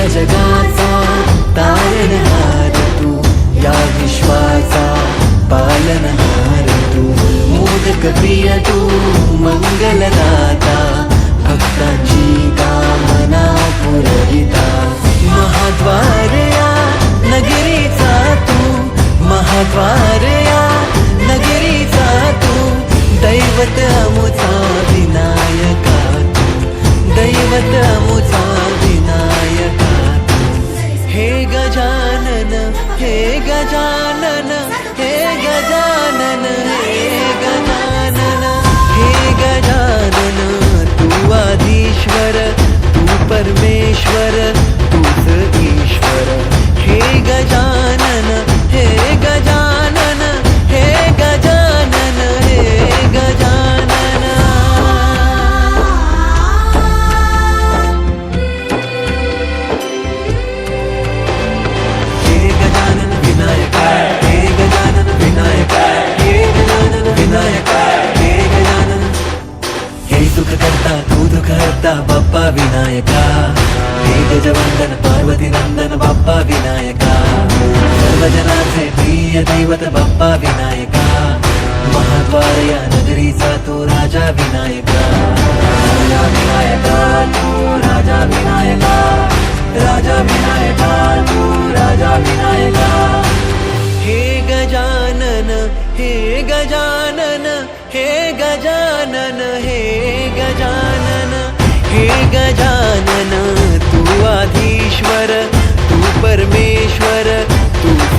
जगाचा तारणहार तू, या विश्वाचा पालनहार तू, मोदक प्रिय तू, मंगलदाता, भक्तांची कामना पुरविता, महाद्वार या नगरीचा तू, महाद्वार या नगरीचा तू, दैवत अमुचा विनायका तू, दैवत अमुचा विनायका तू. हे गजानन, हे गजानन, हे गजानन, हे गजानन, हे गजानन, तू आधीश्वर, तू परमेश्वर, तूच ईश्वर. हे गजानन, हे गजानन, हे गजानन, हे गजानन. हे गजानन विनायका, हे गजानन विनायका, हे गजानन विनायका, हे गजानन. हे सुख करता तू दुःख हरता बाप्पा विनायका, हे गजवंदन पार्वती नंदन बाप्पा विनायका, सर्वजनांचे प्रिय दैवत बाप्पा विनायका, महाद्वार या नगरीचा तू राजा विनायका, राजा विनायका तू, राजा विनायका, राजा विनायका तू, राजा विनायका. हे गजानन, हे गजानन, हे गजानन, हे गजानन, हे गजानन, तू आधीश्वर, तू परमेश्वर, तूच